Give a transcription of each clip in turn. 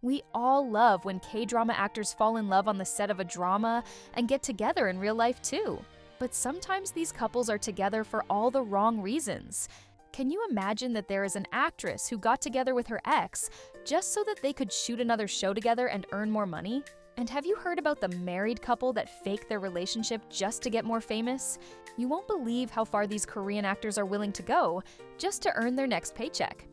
We all love when K-drama actors fall in love on the set of a drama and get together in real life too. But sometimes these couples are together for all the wrong reasons. Can you imagine that there is an actress who got together with her ex just so that they could shoot another show together and earn more money? And have you heard about the married couple that fake their relationship just to get more famous? You won't believe how far these Korean actors are willing to go just to earn their next paycheck.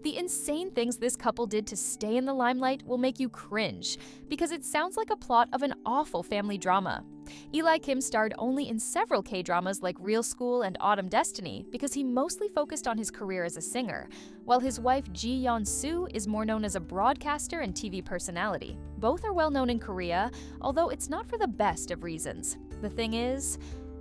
The insane things this couple did to stay in the limelight will make you cringe, because it sounds like a plot of an awful family drama. Eli Kim starred only in several K-dramas like Real School and Autumn Destiny because he mostly focused on his career as a singer, while his wife Ji Yeon-soo is more known as a broadcaster and TV personality. Both are well known in Korea, although it's not for the best of reasons. The thing is,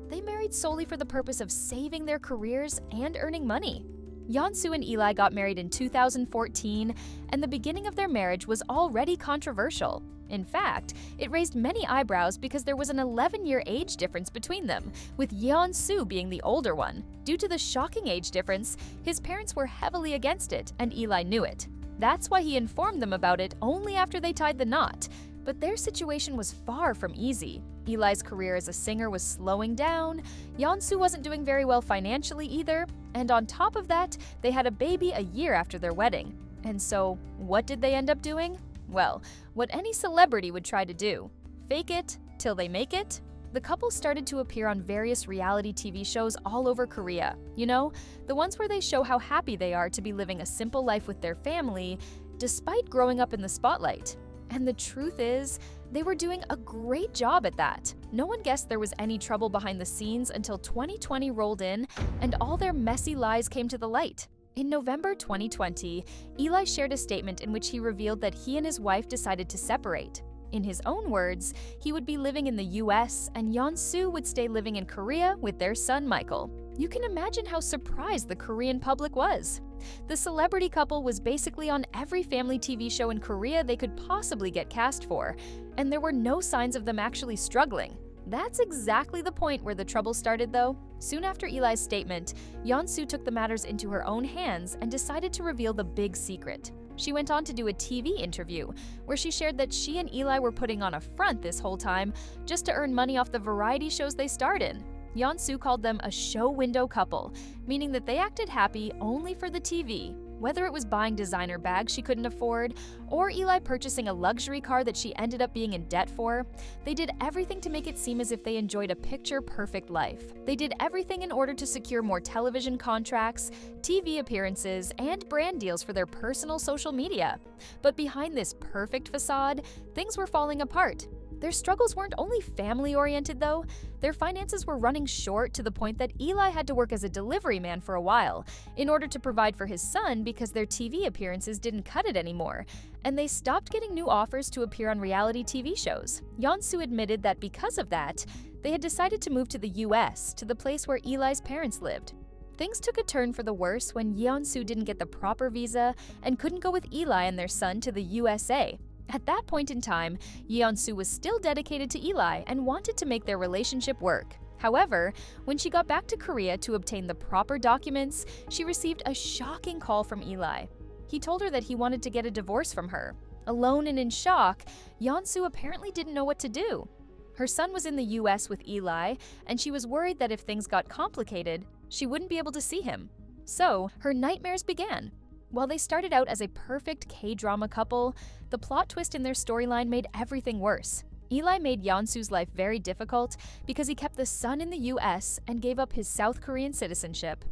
they married solely for the purpose of saving their careers and earning money. Yeon-soo and Eli got married in 2014, and the beginning of their marriage was already controversial. In fact, it raised many eyebrows because there was an 11-year age difference between them, with Yeon-soo being the older one. Due to the shocking age difference, his parents were heavily against it, and Eli knew it. That's why he informed them about it only after they tied the knot. But their situation was far from easy. Eli's career as a singer was slowing down, Yeon-soo wasn't doing very well financially either, and on top of that, they had a baby a year after their wedding. And so, what did they end up doing? Well, what any celebrity would try to do. Fake it till they make it? The couple started to appear on various reality TV shows all over Korea. You know, the ones where they show how happy they are to be living a simple life with their family, despite growing up in the spotlight. And the truth is, they were doing a great job at that. No one guessed there was any trouble behind the scenes until 2020 rolled in and all their messy lies came to the light. In November 2020, Eli shared a statement in which he revealed that he and his wife decided to separate. In his own words, he would be living in the US and Yeon-soo would stay living in Korea with their son Michael. You can imagine how surprised the Korean public was. The celebrity couple was basically on every family TV show in Korea they could possibly get cast for, and there were no signs of them actually struggling. That's exactly the point where the trouble started though. Soon after Eli's statement, Yeon-soo took the matters into her own hands and decided to reveal the big secret. She went on to do a TV interview where she shared that she and Eli were putting on a front this whole time just to earn money off the variety shows they starred in. Yeon-soo called them a show window couple, meaning that they acted happy only for the TV. Whether it was buying designer bags she couldn't afford, or Eli purchasing a luxury car that she ended up being in debt for, they did everything to make it seem as if they enjoyed a picture-perfect life. They did everything in order to secure more television contracts, TV appearances, and brand deals for their personal social media. But behind this perfect facade, things were falling apart. Their struggles weren't only family-oriented though. Their finances were running short to the point that Eli had to work as a delivery man for a while in order to provide for his son because their TV appearances didn't cut it anymore, and they stopped getting new offers to appear on reality TV shows. Yeon-soo admitted that because of that, they had decided to move to the US, to the place where Eli's parents lived. Things took a turn for the worse when Yeon-soo didn't get the proper visa and couldn't go with Eli and their son to the USA. At that point in time, Yeon-soo was still dedicated to Eli and wanted to make their relationship work. However, when she got back to Korea to obtain the proper documents, she received a shocking call from Eli. He told her that he wanted to get a divorce from her. Alone and in shock, Yeon-soo apparently didn't know what to do. Her son was in the US with Eli, and she was worried that if things got complicated, she wouldn't be able to see him. So, her nightmares began. While they started out as a perfect K-drama couple, the plot twist in their storyline made everything worse. Eli made Yeon-soo's life very difficult because he kept the son in the US and gave up his South Korean citizenship.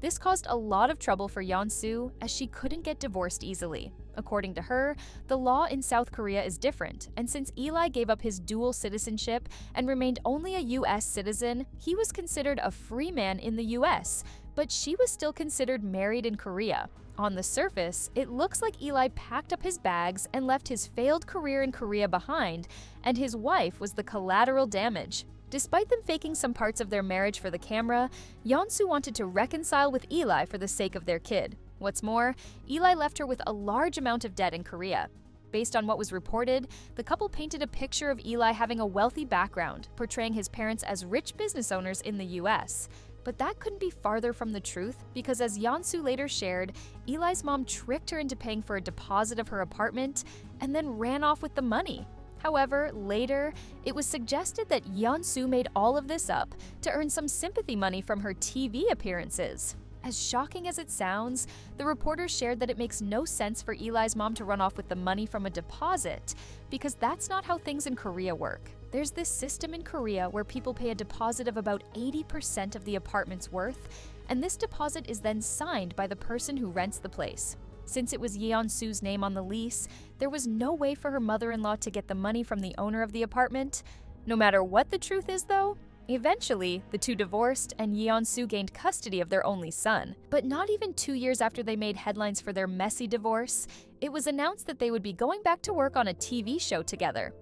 This caused a lot of trouble for Yeon-soo as she couldn't get divorced easily. According to her, the law in South Korea is different, and since Eli gave up his dual citizenship and remained only a US citizen, he was considered a free man in the US, but she was still considered married in Korea. On the surface, it looks like Eli packed up his bags and left his failed career in Korea behind, and his wife was the collateral damage. Despite them faking some parts of their marriage for the camera, Yeon-soo wanted to reconcile with Eli for the sake of their kid. What's more, Eli left her with a large amount of debt in Korea. Based on what was reported, the couple painted a picture of Eli having a wealthy background, portraying his parents as rich business owners in the US. But that couldn't be farther from the truth because, as Yeon-soo later shared, Eli's mom tricked her into paying for a deposit of her apartment and then ran off with the money. However, later, it was suggested that Yeon-soo made all of this up to earn some sympathy money from her TV appearances. As shocking as it sounds, the reporters shared that it makes no sense for Eli's mom to run off with the money from a deposit, because that's not how things in Korea work. There's this system in Korea where people pay a deposit of about 80% of the apartment's worth, and this deposit is then signed by the person who rents the place. Since it was Yeon-soo's name on the lease, there was no way for her mother-in-law to get the money from the owner of the apartment. No matter what the truth is, though, eventually, the two divorced and Yeon-soo gained custody of their only son. But not even 2 years after they made headlines for their messy divorce, it was announced that they would be going back to work on a TV show together.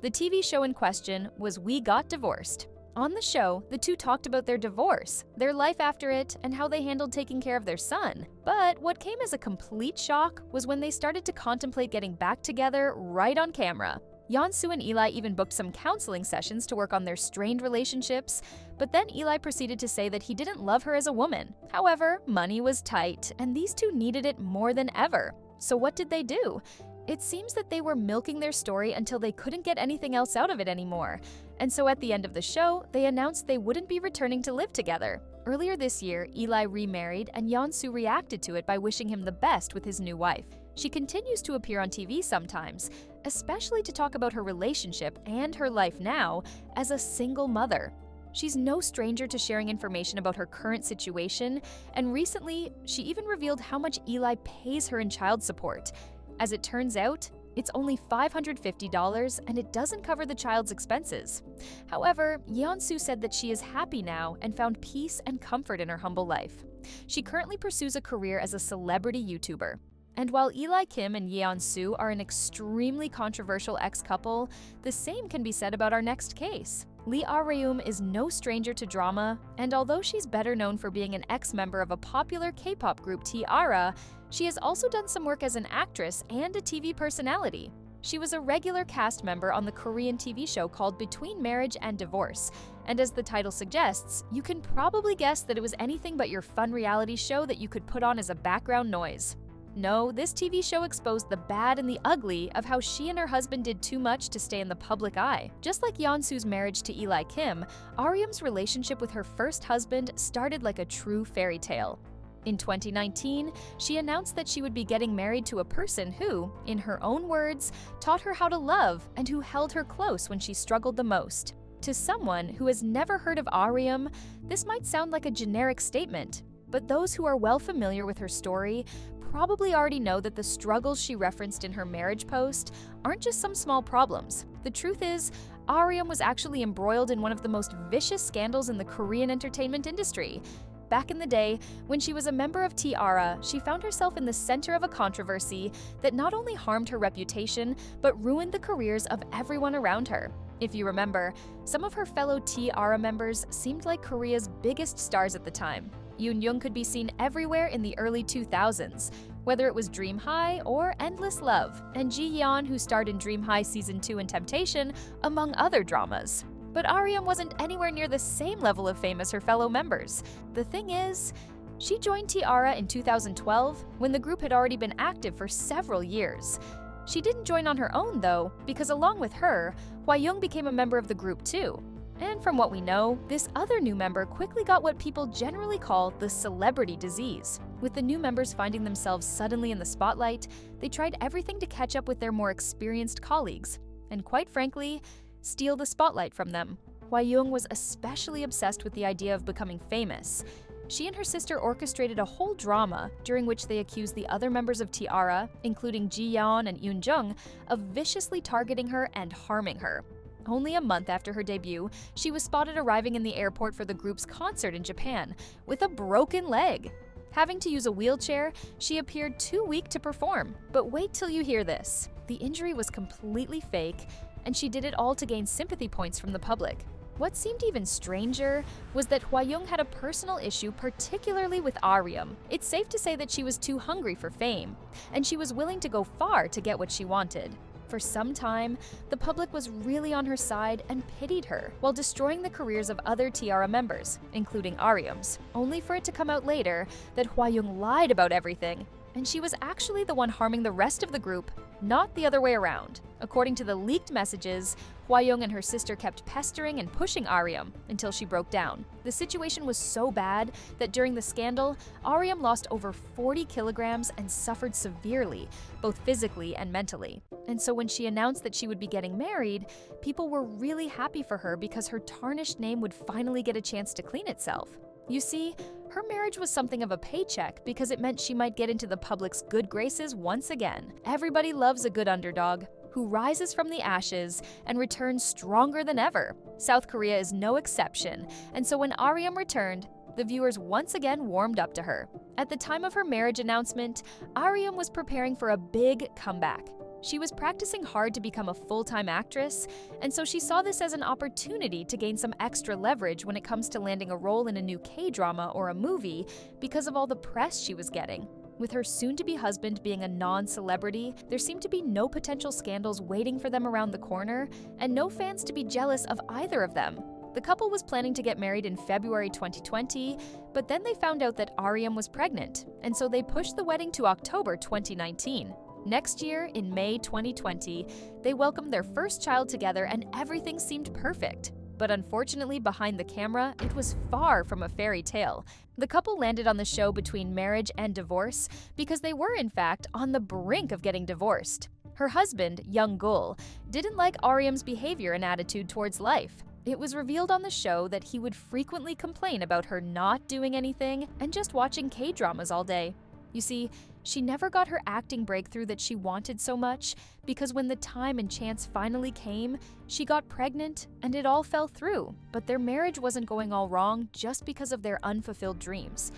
The TV show in question was We Got Divorced. On the show, the two talked about their divorce, their life after it, and how they handled taking care of their son. But what came as a complete shock was when they started to contemplate getting back together right on camera. Yeon-soo and Eli even booked some counseling sessions to work on their strained relationships, but then Eli proceeded to say that he didn't love her as a woman. However, money was tight, and these two needed it more than ever. So what did they do? It seems that they were milking their story until they couldn't get anything else out of it anymore. And so at the end of the show, they announced they wouldn't be returning to live together. Earlier this year, Eli remarried, and Yeon-soo reacted to it by wishing him the best with his new wife. She continues to appear on TV sometimes, especially to talk about her relationship and her life now as a single mother. She's no stranger to sharing information about her current situation, and recently, she even revealed how much Eli pays her in child support. As it turns out, it's only $550 and it doesn't cover the child's expenses. However, Yeon-soo said that she is happy now and found peace and comfort in her humble life. She currently pursues a career as a celebrity YouTuber. And while Eli Kim and Yeon-soo are an extremely controversial ex-couple, the same can be said about our next case. Lee Ah-reum is no stranger to drama, and although she's better known for being an ex-member of a popular K-pop group T-ara, she has also done some work as an actress and a TV personality. She was a regular cast member on the Korean TV show called Between Marriage and Divorce, and as the title suggests, you can probably guess that it was anything but your fun reality show that you could put on as a background noise. No, this TV show exposed the bad and the ugly of how she and her husband did too much to stay in the public eye. Just like Yeon-soo's marriage to Eli Kim, Ah-reum's relationship with her first husband started like a true fairy tale. In 2019, she announced that she would be getting married to a person who, in her own words, taught her how to love and who held her close when she struggled the most. To someone who has never heard of Ah-reum, this might sound like a generic statement, but those who are well familiar with her story probably already know that the struggles she referenced in her marriage post aren't just some small problems. The truth is, Ah-reum was actually embroiled in one of the most vicious scandals in the Korean entertainment industry. Back in the day, when she was a member of T-ara, she found herself in the center of a controversy that not only harmed her reputation, but ruined the careers of everyone around her. If you remember, some of her fellow T-ara members seemed like Korea's biggest stars at the time. Yoon could be seen everywhere in the early 2000s, whether it was Dream High or Endless Love, and Ji-yeon, who starred in Dream High Season 2 and Temptation, among other dramas. But Ah-reum wasn't anywhere near the same level of fame as her fellow members. The thing is, she joined T-ara in 2012 when the group had already been active for several years. She didn't join on her own, though, because along with her, Hwayoung became a member of the group too. And from what we know, this other new member quickly got what people generally call the celebrity disease. With the new members finding themselves suddenly in the spotlight, they tried everything to catch up with their more experienced colleagues, and quite frankly, steal the spotlight from them. Hwayoung was especially obsessed with the idea of becoming famous. She and her sister orchestrated a whole drama during which they accused the other members of T-ara, including Ji-yeon and Yoon, of viciously targeting her and harming her. Only a month after her debut, she was spotted arriving in the airport for the group's concert in Japan with a broken leg. Having to use a wheelchair, she appeared too weak to perform. But wait till you hear this. The injury was completely fake, and she did it all to gain sympathy points from the public. What seemed even stranger was that Hwayoung had a personal issue particularly with Ah-reum. It's safe to say that she was too hungry for fame, and she was willing to go far to get what she wanted. For some time, the public was really on her side and pitied her, while destroying the careers of other T-ara members, including Ah-reum's, only for it to come out later that Hwayoung lied about everything, and she was actually the one harming the rest of the group not the other way around. According to the leaked messages, Hwayoung and her sister kept pestering and pushing Aryum until she broke down. The situation was so bad that during the scandal, Aryum lost over 40 kilograms and suffered severely, both physically and mentally. And so when she announced that she would be getting married, people were really happy for her because her tarnished name would finally get a chance to clean itself. You see, her marriage was something of a paycheck because it meant she might get into the public's good graces once again. Everybody loves a good underdog who rises from the ashes and returns stronger than ever. South Korea is no exception, and so when Aryum returned, the viewers once again warmed up to her. At the time of her marriage announcement, Aryum was preparing for a big comeback. She was practicing hard to become a full-time actress, and so she saw this as an opportunity to gain some extra leverage when it comes to landing a role in a new K-drama or a movie because of all the press she was getting. With her soon-to-be husband being a non-celebrity, there seemed to be no potential scandals waiting for them around the corner, and no fans to be jealous of either of them. The couple was planning to get married in February 2020, but then they found out that Aryum was pregnant, and so they pushed the wedding to October 2019. Next year, in May 2020, they welcomed their first child together and everything seemed perfect. But unfortunately, behind the camera, it was far from a fairy tale. The couple landed on the show between marriage and divorce because they were, in fact, on the brink of getting divorced. Her husband, Young Gul, didn't like Aryum's behavior and attitude towards life. It was revealed on the show that he would frequently complain about her not doing anything and just watching K-dramas all day. You see, she never got her acting breakthrough that she wanted so much because when the time and chance finally came, she got pregnant and it all fell through. But their marriage wasn't going all wrong just because of their unfulfilled dreams.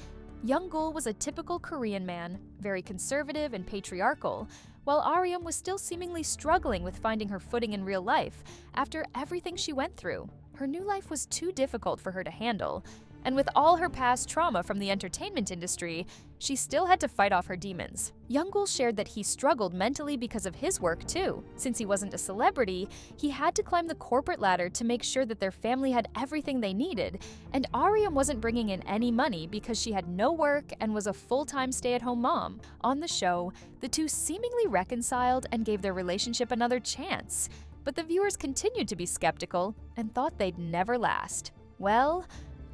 Young Gul was a typical Korean man, very conservative and patriarchal, while Aryum was still seemingly struggling with finding her footing in real life after everything she went through. Her new life was too difficult for her to handle. And with all her past trauma from the entertainment industry, she still had to fight off her demons. Young-gul shared that he struggled mentally because of his work too. Since he wasn't a celebrity, he had to climb the corporate ladder to make sure that their family had everything they needed, and Aryum wasn't bringing in any money because she had no work and was a full-time stay-at-home mom. On the show, the two seemingly reconciled and gave their relationship another chance. But the viewers continued to be skeptical and thought they'd never last. Well,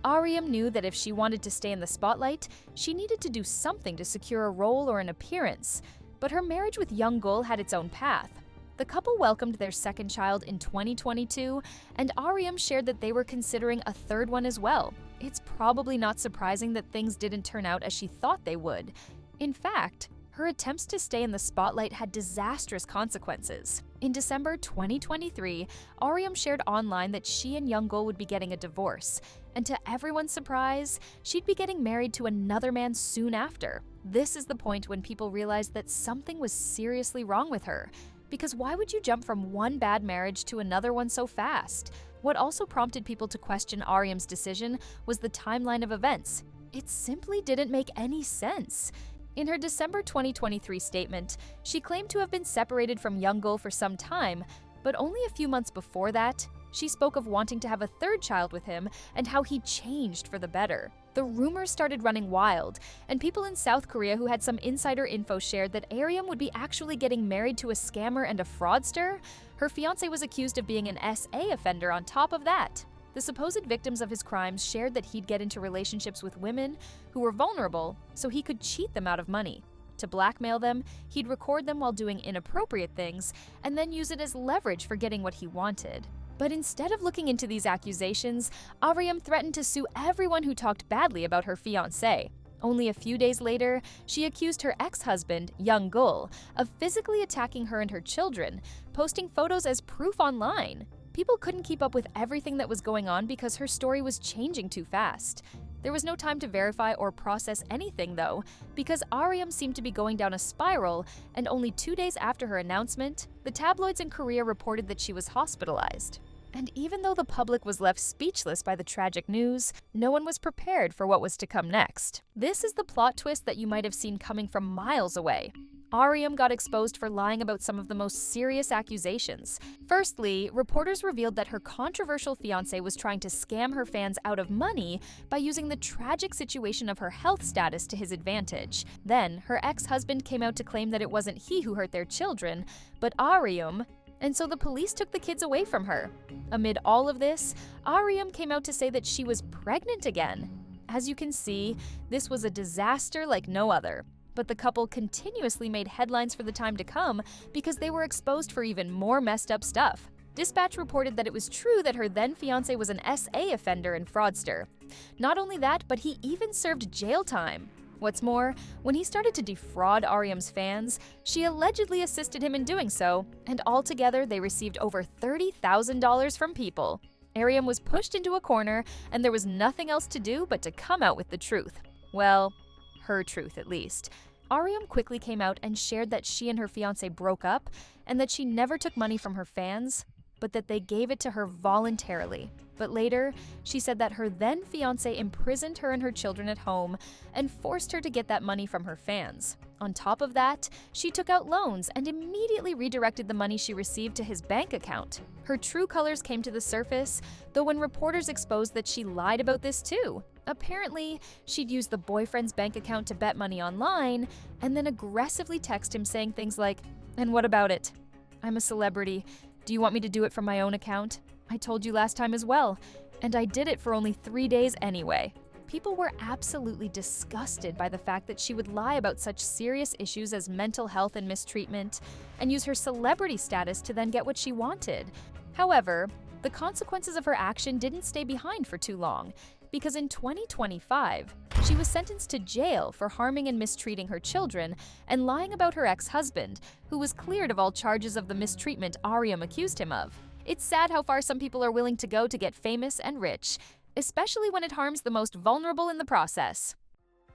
Aryum knew that if she wanted to stay in the spotlight, she needed to do something to secure a role or an appearance. But her marriage with Young Gul had its own path. The couple welcomed their second child in 2022, and Aryum shared that they were considering a third one as well. It's probably not surprising that things didn't turn out as she thought they would. In fact, her attempts to stay in the spotlight had disastrous consequences. In December 2023, Aryum shared online that she and Young Gul would be getting a divorce, and to everyone's surprise, she'd be getting married to another man soon after. This is the point when people realized that something was seriously wrong with her. Because why would you jump from one bad marriage to another one so fast? What also prompted people to question Aryum's decision was the timeline of events. It simply didn't make any sense. In her December 2023 statement, she claimed to have been separated from Young Gul for some time, but only a few months before that, she spoke of wanting to have a third child with him and how he changed for the better. The rumors started running wild, and people in South Korea who had some insider info shared that Aryum would be actually getting married to a scammer and a fraudster. Her fiancé was accused of being an SA offender on top of that. The supposed victims of his crimes shared that he'd get into relationships with women who were vulnerable so he could cheat them out of money. To blackmail them, he'd record them while doing inappropriate things and then use it as leverage for getting what he wanted. But instead of looking into these accusations, Aryum threatened to sue everyone who talked badly about her fiancé. Only a few days later, she accused her ex-husband, Young Gul, of physically attacking her and her children, posting photos as proof online. People couldn't keep up with everything that was going on because her story was changing too fast. There was no time to verify or process anything, though, because Aryum seemed to be going down a spiral, and only 2 days after her announcement, the tabloids in Korea reported that she was hospitalized. And even though the public was left speechless by the tragic news, no one was prepared for what was to come next. This is the plot twist that you might have seen coming from miles away. Aryum got exposed for lying about some of the most serious accusations. Firstly, reporters revealed that her controversial fiancé was trying to scam her fans out of money by using the tragic situation of her health status to his advantage. Then, her ex-husband came out to claim that it wasn't he who hurt their children, but Aryum, and so the police took the kids away from her. Amid all of this, Aryum came out to say that she was pregnant again. As you can see, this was a disaster like no other. But the couple continuously made headlines for the time to come because they were exposed for even more messed up stuff. Dispatch reported that it was true that her then-fiancé was an SA offender and fraudster. Not only that, but he even served jail time. What's more, when he started to defraud Aryum's fans, she allegedly assisted him in doing so, and altogether they received over $30,000 from people. Aryum was pushed into a corner, and there was nothing else to do but to come out with the truth. Well, her truth at least. Aryum quickly came out and shared that she and her fiancé broke up and that she never took money from her fans, but that they gave it to her voluntarily. But later, she said that her then-fiancé imprisoned her and her children at home and forced her to get that money from her fans. On top of that, she took out loans and immediately redirected the money she received to his bank account. Her true colors came to the surface, though when reporters exposed that she lied about this too. Apparently, she'd use the boyfriend's bank account to bet money online and then aggressively text him saying things like, "And what about it? I'm a celebrity. Do you want me to do it from my own account? I told you last time as well, and I did it for only 3 days anyway." People were absolutely disgusted by the fact that she would lie about such serious issues as mental health and mistreatment and use her celebrity status to then get what she wanted. However, the consequences of her action didn't stay behind for too long, because in 2025, she was sentenced to jail for harming and mistreating her children and lying about her ex-husband, who was cleared of all charges of the mistreatment Aryum accused him of. It's sad how far some people are willing to go to get famous and rich, especially when it harms the most vulnerable in the process.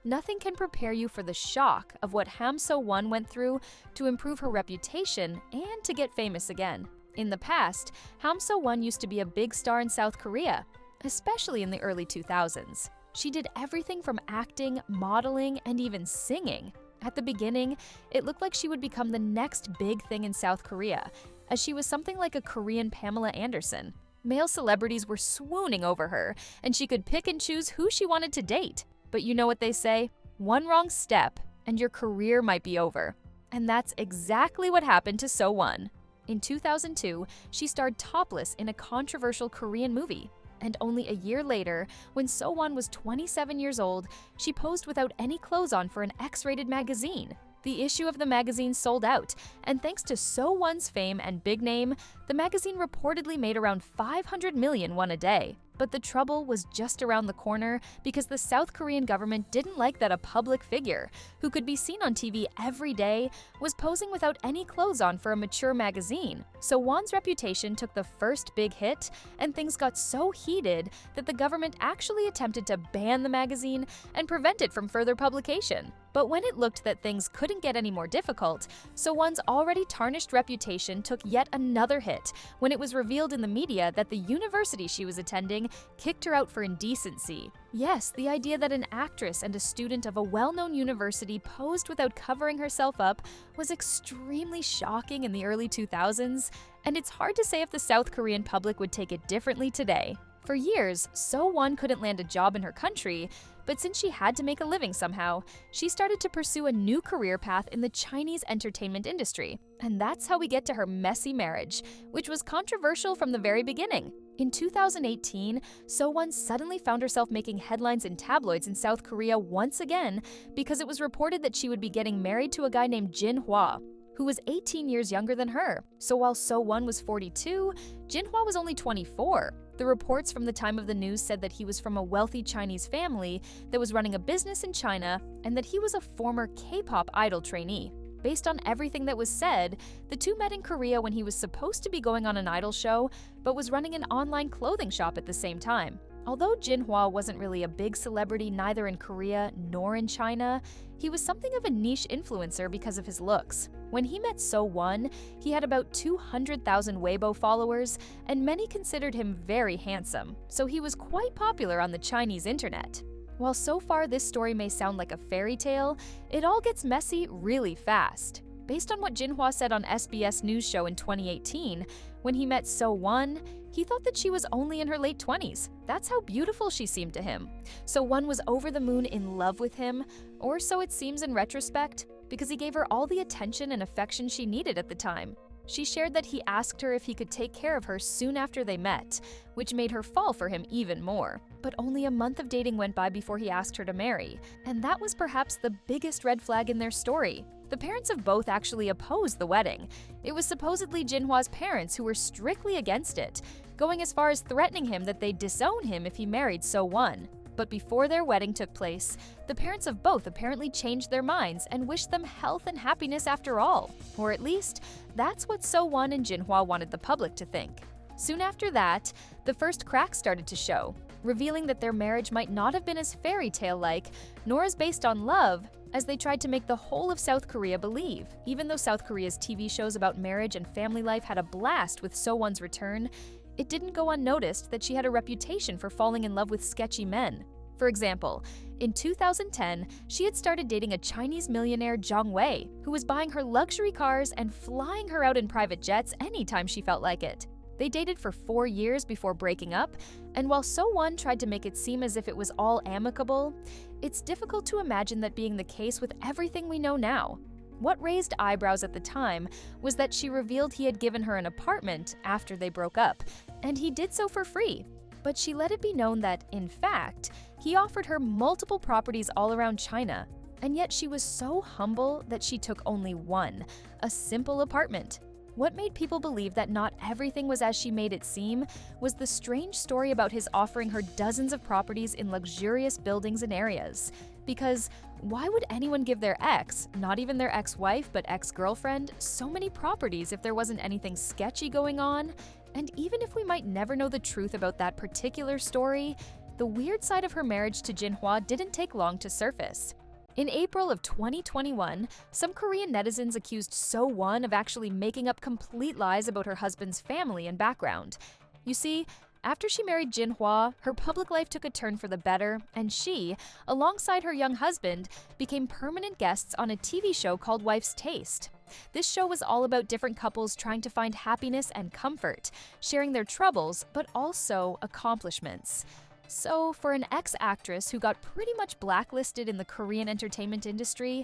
Nothing can prepare you for the shock of what Ham So-won went through to improve her reputation and to get famous again. In the past, Ham So-won used to be a big star in South Korea, especially in the early 2000s. She did everything from acting, modeling, and even singing. At the beginning, it looked like she would become the next big thing in South Korea, as she was something like a Korean Pamela Anderson. Male celebrities were swooning over her, and she could pick and choose who she wanted to date. But you know what they say? One wrong step, and your career might be over. And that's exactly what happened to So-won. In 2002, she starred topless in a controversial Korean movie. And only a year later, when So-won was 27 years old, she posed without any clothes on for an X-rated magazine. The issue of the magazine sold out, and thanks to So-won's fame and big name, the magazine reportedly made around 500 million won a day. But the trouble was just around the corner because the South Korean government didn't like that a public figure, who could be seen on TV every day, was posing without any clothes on for a mature magazine. So Won's reputation took the first big hit, and things got so heated that the government actually attempted to ban the magazine and prevent it from further publication. But when it looked that things couldn't get any more difficult, So-won's already tarnished reputation took yet another hit when it was revealed in the media that the university she was attending kicked her out for indecency. Yes, the idea that an actress and a student of a well-known university posed without covering herself up was extremely shocking in the early 2000s, and it's hard to say if the South Korean public would take it differently today. For years, So-won couldn't land a job in her country, but since she had to make a living somehow, she started to pursue a new career path in the Chinese entertainment industry. And that's how we get to her messy marriage, which was controversial from the very beginning. In 2018, So-won suddenly found herself making headlines in tabloids in South Korea once again because it was reported that she would be getting married to a guy named Jin-hwa, who was 18 years younger than her. So while So-won was 42, Jin-hwa was only 24. The reports from the time of the news said that he was from a wealthy Chinese family that was running a business in China and that he was a former K-pop idol trainee. Based on everything that was said, the two met in Korea when he was supposed to be going on an idol show, but was running an online clothing shop at the same time. Although Jin-hwa wasn't really a big celebrity neither in Korea nor in China, he was something of a niche influencer because of his looks. When he met So-won, he had about 200,000 Weibo followers, and many considered him very handsome, so he was quite popular on the Chinese internet. While so far this story may sound like a fairy tale, it all gets messy really fast. Based on what Jinhwa said on SBS News Show in 2018, when he met So-won, he thought that she was only in her late 20s. That's how beautiful she seemed to him. So-won was over the moon in love with him, or so it seems in retrospect, because he gave her all the attention and affection she needed at the time. She shared that he asked her if he could take care of her soon after they met, which made her fall for him even more. But only a month of dating went by before he asked her to marry, and that was perhaps the biggest red flag in their story. The parents of both actually opposed the wedding. It was supposedly Jinhwa's parents who were strictly against it, going as far as threatening him that they'd disown him if he married So-won. But before their wedding took place, the parents of both apparently changed their minds and wished them health and happiness after all. Or at least, that's what So-won and Jinhwa wanted the public to think. Soon after that, the first cracks started to show, revealing that their marriage might not have been as fairy tale-like, nor as based on love, as they tried to make the whole of South Korea believe. Even though South Korea's TV shows about marriage and family life had a blast with So-won's return, it didn't go unnoticed that she had a reputation for falling in love with sketchy men. For example, in 2010, she had started dating a Chinese millionaire Zhang Wei, who was buying her luxury cars and flying her out in private jets anytime she felt like it. They dated for 4 years before breaking up, and while So-won tried to make it seem as if it was all amicable, it's difficult to imagine that being the case with everything we know now. What raised eyebrows at the time was that she revealed he had given her an apartment after they broke up, and he did so for free. But she let it be known that, in fact, he offered her multiple properties all around China, and yet she was so humble that she took only one, a simple apartment. What made people believe that not everything was as she made it seem was the strange story about his offering her dozens of properties in luxurious buildings and areas. Because why would anyone give their ex, not even their ex-wife but ex-girlfriend, so many properties if there wasn't anything sketchy going on? And even if we might never know the truth about that particular story, the weird side of her marriage to Jinhwa didn't take long to surface. In April of 2021, some Korean netizens accused So-won of actually making up complete lies about her husband's family and background. You see, after she married Jinhwa, her public life took a turn for the better, and she, alongside her young husband, became permanent guests on a TV show called Wife's Taste. This show was all about different couples trying to find happiness and comfort, sharing their troubles, but also accomplishments. So, for an ex-actress who got pretty much blacklisted in the Korean entertainment industry,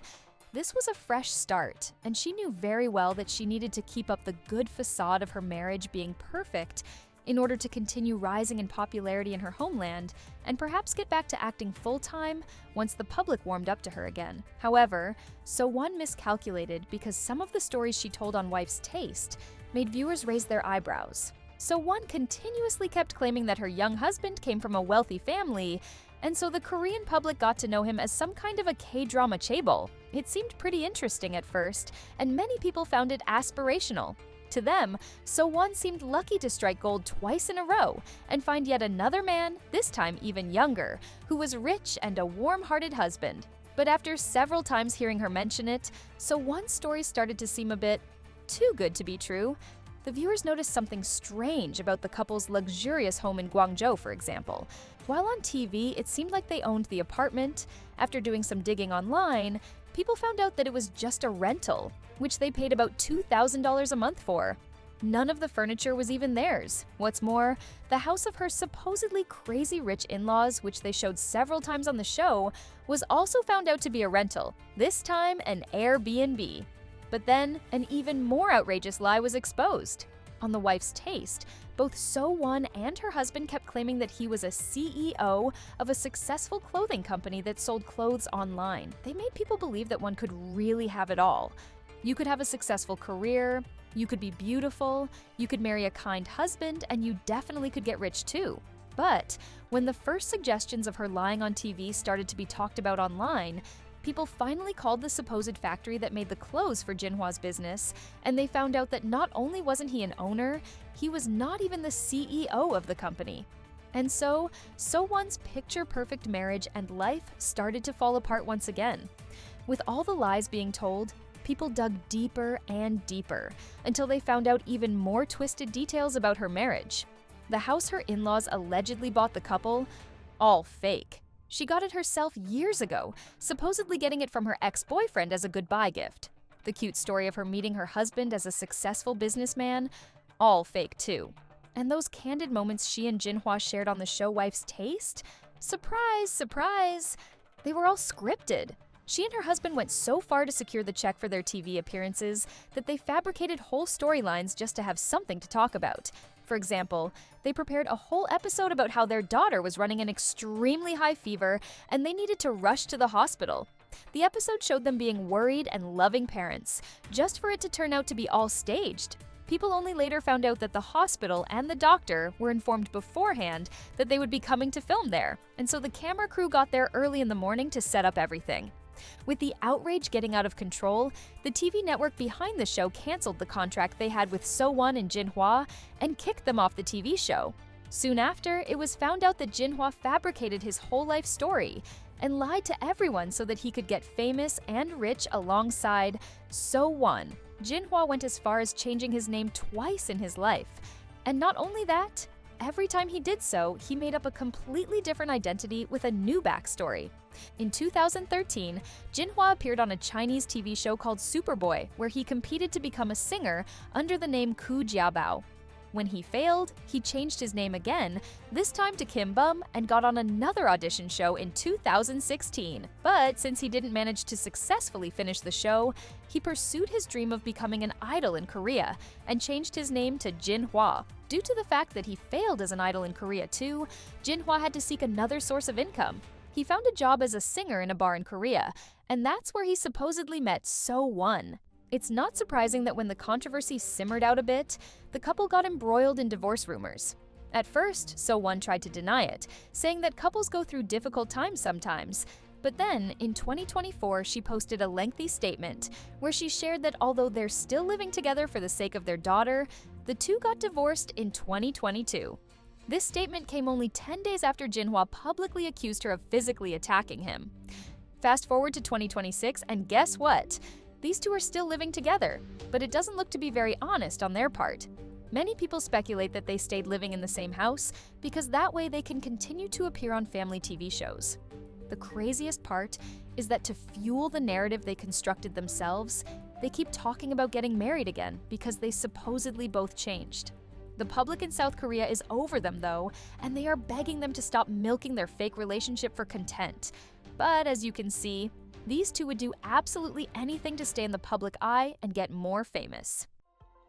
this was a fresh start, and she knew very well that she needed to keep up the good facade of her marriage being perfect in order to continue rising in popularity in her homeland and perhaps get back to acting full-time once the public warmed up to her again. However, So-won miscalculated because some of the stories she told on Wife's Taste made viewers raise their eyebrows. So-won continuously kept claiming that her young husband came from a wealthy family, and so the Korean public got to know him as some kind of a K-drama chaebol. It seemed pretty interesting at first, and many people found it aspirational. To them, So-won seemed lucky to strike gold twice in a row and find yet another man, this time even younger, who was rich and a warm-hearted husband. But after several times hearing her mention it, So-won's story started to seem a bit too good to be true. The viewers noticed something strange about the couple's luxurious home in Guangzhou, for example. While on TV, it seemed like they owned the apartment. After doing some digging online, people found out that it was just a rental, which they paid about $2,000 a month for. None of the furniture was even theirs. What's more, the house of her supposedly crazy rich in-laws, which they showed several times on the show, was also found out to be a rental, this time an Airbnb. But then, an even more outrageous lie was exposed. On the Wife's Taste, both So-won and her husband kept claiming that he was a CEO of a successful clothing company that sold clothes online. They made people believe that one could really have it all. You could have a successful career, you could be beautiful, you could marry a kind husband, and you definitely could get rich too. But when the first suggestions of her lying on TV started to be talked about online, people finally called the supposed factory that made the clothes for Jinhwa's business, and they found out that not only wasn't he an owner, he was not even the CEO of the company. And so, So-won's picture-perfect marriage and life started to fall apart once again. With all the lies being told, people dug deeper and deeper, until they found out even more twisted details about her marriage. The house her in-laws allegedly bought the couple, all fake. She got it herself years ago, supposedly getting it from her ex-boyfriend as a goodbye gift. The cute story of her meeting her husband as a successful businessman, all fake too. And those candid moments she and Jinhwa shared on the show Wife's Taste? Surprise, surprise! They were all scripted. She and her husband went so far to secure the check for their TV appearances that they fabricated whole storylines just to have something to talk about. For example, they prepared a whole episode about how their daughter was running an extremely high fever and they needed to rush to the hospital. The episode showed them being worried and loving parents, just for it to turn out to be all staged. People only later found out that the hospital and the doctor were informed beforehand that they would be coming to film there, and so the camera crew got there early in the morning to set up everything. With the outrage getting out of control, the TV network behind the show canceled the contract they had with So-won and Jinhwa and kicked them off the TV show. Soon after, it was found out that Jinhwa fabricated his whole life story and lied to everyone so that he could get famous and rich alongside So-won. Jinhwa went as far as changing his name twice in his life. And not only that, every time he did so, he made up a completely different identity with a new backstory. In 2013, Jinhwa appeared on a Chinese TV show called Superboy, where he competed to become a singer under the name Ku Jiabao. When he failed, he changed his name again, this time to Kim Bum, and got on another audition show in 2016. But since he didn't manage to successfully finish the show, he pursued his dream of becoming an idol in Korea and changed his name to Jinhwa. Due to the fact that he failed as an idol in Korea too, Jinhwa had to seek another source of income. He found a job as a singer in a bar in Korea, and that's where he supposedly met So-won. It's not surprising that when the controversy simmered out a bit, the couple got embroiled in divorce rumors. At first, So-won tried to deny it, saying that couples go through difficult times sometimes. But then, in 2024, she posted a lengthy statement where she shared that although they're still living together for the sake of their daughter, the two got divorced in 2022. This statement came only 10 days after Jinhwa publicly accused her of physically attacking him. Fast forward to 2026, and guess what? These two are still living together, but it doesn't look to be very honest on their part. Many people speculate that they stayed living in the same house because that way they can continue to appear on family TV shows. The craziest part is that to fuel the narrative they constructed themselves, they keep talking about getting married again because they supposedly both changed. The public in South Korea is over them though, and they are begging them to stop milking their fake relationship for content. But as you can see, these two would do absolutely anything to stay in the public eye and get more famous.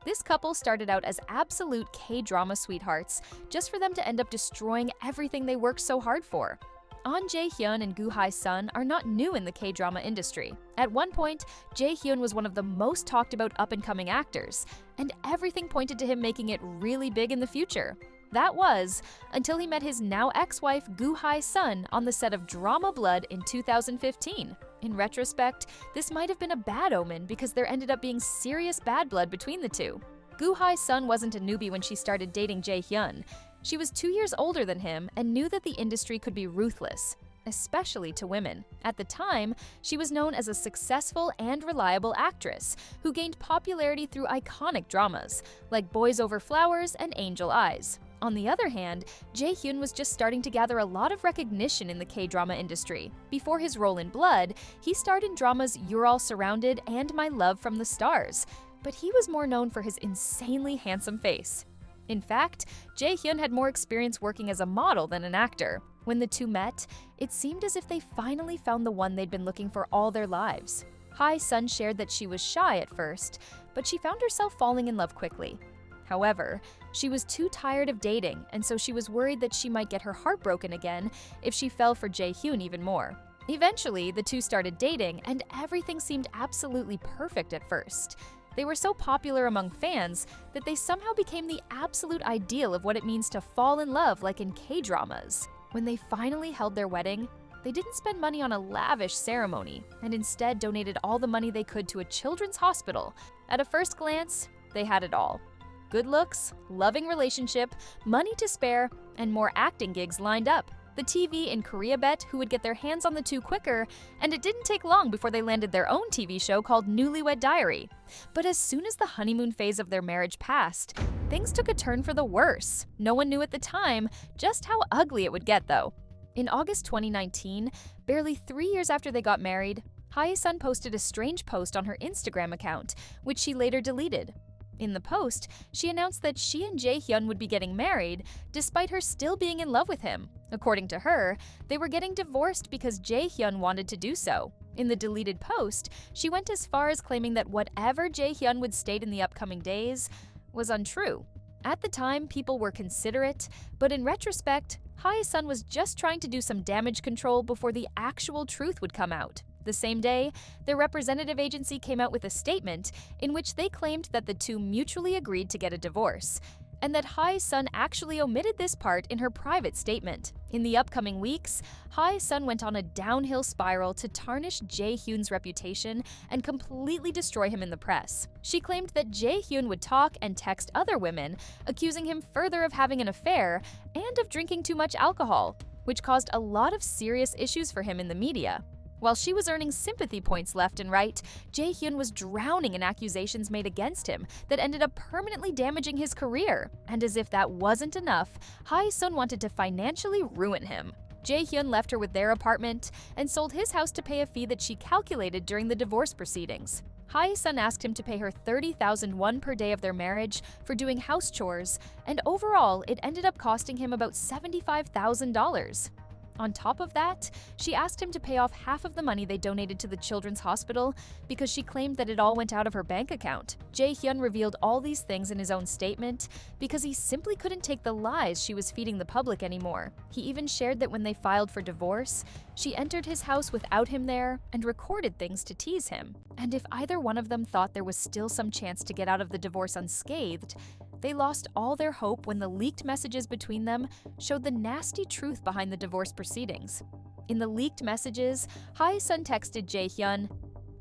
This couple started out as absolute K-drama sweethearts, just for them to end up destroying everything they worked so hard for. Ahn Jae-hyun and Gu Hae-sun are not new in the K-drama industry. At one point, Jae-hyun was one of the most talked about up-and-coming actors, and everything pointed to him making it really big in the future. That was until he met his now ex-wife Gu Hae-sun on the set of Drama Blood in 2015. In retrospect, this might have been a bad omen because there ended up being serious bad blood between the two. Gu Hae-sun wasn't a newbie when she started dating Jae-hyun. She was 2 years older than him and knew that the industry could be ruthless, especially to women. At the time, she was known as a successful and reliable actress who gained popularity through iconic dramas like Boys Over Flowers and Angel Eyes. On the other hand, Jae-hyun was just starting to gather a lot of recognition in the K-drama industry. Before his role in Blood, he starred in dramas You're All Surrounded and My Love from the Stars, but he was more known for his insanely handsome face. In fact, Jae-hyun had more experience working as a model than an actor. When the two met, it seemed as if they finally found the one they'd been looking for all their lives. Hae-sun shared that she was shy at first, but she found herself falling in love quickly. However, she was too tired of dating, and so she was worried that she might get her heart broken again if she fell for Jae-hyun even more. Eventually, the two started dating, and everything seemed absolutely perfect at first. They were so popular among fans that they somehow became the absolute ideal of what it means to fall in love like in K-dramas. When they finally held their wedding, they didn't spend money on a lavish ceremony, and instead donated all the money they could to a children's hospital. At a first glance, they had it all. Good looks, loving relationship, money to spare, and more acting gigs lined up. The TV in Korea bet who would get their hands on the two quicker, and it didn't take long before they landed their own TV show called Newlywed Diary. But as soon as the honeymoon phase of their marriage passed, things took a turn for the worse. No one knew at the time just how ugly it would get though. In August 2019, barely 3 years after they got married, Hae-sun posted a strange post on her Instagram account, which she later deleted. In the post, she announced that she and Jae-hyun would be getting married, despite her still being in love with him. According to her, they were getting divorced because Jae-hyun wanted to do so. In the deleted post, she went as far as claiming that whatever Jae-hyun would state in the upcoming days was untrue. At the time, people were considerate, but in retrospect, Hae-sun was just trying to do some damage control before the actual truth would come out. The same day, their representative agency came out with a statement in which they claimed that the two mutually agreed to get a divorce, and that Hae-sun actually omitted this part in her private statement. In the upcoming weeks, Hae-sun went on a downhill spiral to tarnish Jae-hyun's reputation and completely destroy him in the press. She claimed that Jae-hyun would talk and text other women, accusing him further of having an affair and of drinking too much alcohol, which caused a lot of serious issues for him in the media. While she was earning sympathy points left and right, Jae-hyun was drowning in accusations made against him that ended up permanently damaging his career. And as if that wasn't enough, Hae-sun wanted to financially ruin him. Jae-hyun left her with their apartment and sold his house to pay a fee that she calculated during the divorce proceedings. Hae-sun asked him to pay her 30,000 won per day of their marriage for doing house chores, and overall, it ended up costing him about $75,000. On top of that, she asked him to pay off half of the money they donated to the children's hospital because she claimed that it all went out of her bank account. Jae-hyun revealed all these things in his own statement because he simply couldn't take the lies she was feeding the public anymore. He even shared that when they filed for divorce, she entered his house without him there and recorded things to tease him. And if either one of them thought there was still some chance to get out of the divorce unscathed, they lost all their hope when the leaked messages between them showed the nasty truth behind the divorce proceedings. In the leaked messages, Hae-sun texted Jae-hyun,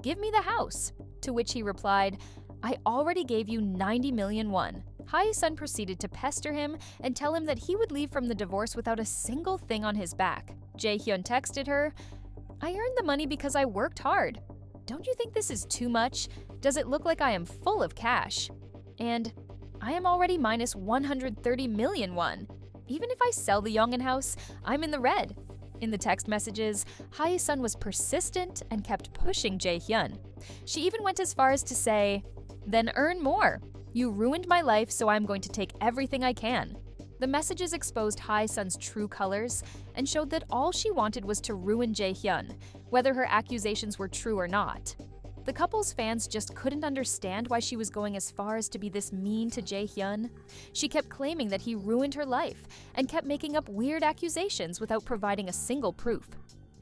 "Give me the house," to which he replied, "I already gave you 90 million won." Hae-sun proceeded to pester him and tell him that he would leave from the divorce without a single thing on his back. Jae-hyun texted her, "I earned the money because I worked hard. Don't you think this is too much? Does it look like I am full of cash? And I am already minus 130 million won. Even if I sell the Yongin house, I'm in the red." In the text messages, Hae-sun was persistent and kept pushing Jae-hyun. She even went as far as to say, "Then earn more. You ruined my life, so I'm going to take everything I can." The messages exposed Hae-sun's true colors and showed that all she wanted was to ruin Jae-hyun, whether her accusations were true or not. The couple's fans just couldn't understand why she was going as far as to be this mean to Jae-hyun. She kept claiming that he ruined her life and kept making up weird accusations without providing a single proof.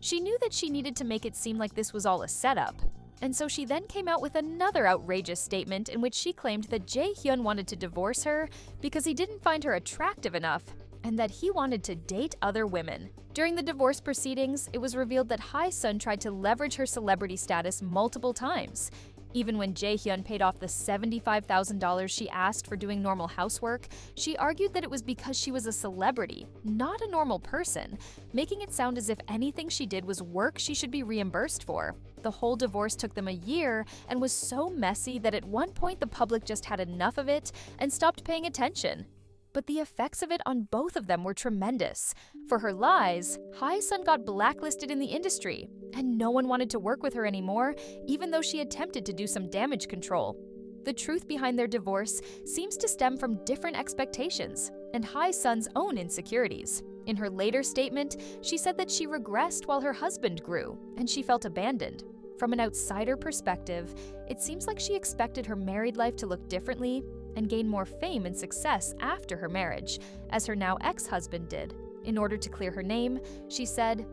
She knew that she needed to make it seem like this was all a setup, and so she then came out with another outrageous statement in which she claimed that Jae-hyun wanted to divorce her because he didn't find her attractive enough and that he wanted to date other women. During the divorce proceedings, it was revealed that Hae-sun tried to leverage her celebrity status multiple times. Even when Jae-hyun paid off the $75,000 she asked for doing normal housework, she argued that it was because she was a celebrity, not a normal person, making it sound as if anything she did was work she should be reimbursed for. The whole divorce took them a year and was so messy that at one point the public just had enough of it and stopped paying attention. But the effects of it on both of them were tremendous. For her lies, Hae-sun got blacklisted in the industry, and no one wanted to work with her anymore, even though she attempted to do some damage control. The truth behind their divorce seems to stem from different expectations and Hae-sun's own insecurities. In her later statement, she said that she regressed while her husband grew, and she felt abandoned. From an outsider perspective, it seems like she expected her married life to look differently and gain more fame and success after her marriage, as her now ex-husband did. In order to clear her name, she said,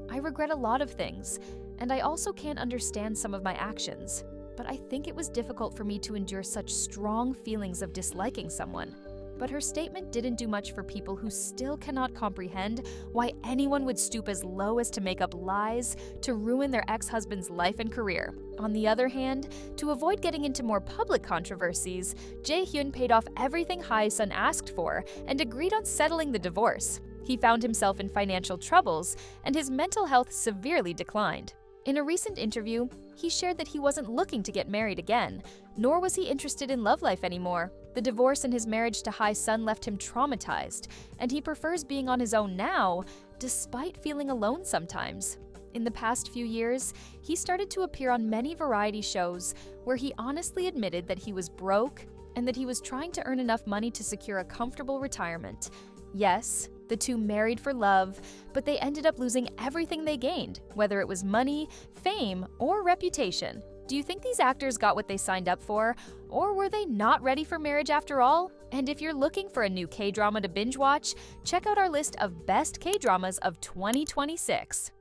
"I regret a lot of things, and I also can't understand some of my actions, but I think it was difficult for me to endure such strong feelings of disliking someone." But her statement didn't do much for people who still cannot comprehend why anyone would stoop as low as to make up lies to ruin their ex-husband's life and career. On the other hand, to avoid getting into more public controversies, Jae-hyun paid off everything Hae-sun asked for and agreed on settling the divorce. He found himself in financial troubles, and his mental health severely declined. In a recent interview, he shared that he wasn't looking to get married again, nor was he interested in love life anymore. The divorce and his marriage to Hae-sun left him traumatized, and he prefers being on his own now despite feeling alone sometimes. In the past few years, he started to appear on many variety shows where he honestly admitted that he was broke and that he was trying to earn enough money to secure a comfortable retirement. Yes, the two married for love, but they ended up losing everything they gained, whether it was money, fame, or reputation. Do you think these actors got what they signed up for, or were they not ready for marriage after all? And if you're looking for a new K-drama to binge watch, check out our list of best K-dramas of 2026.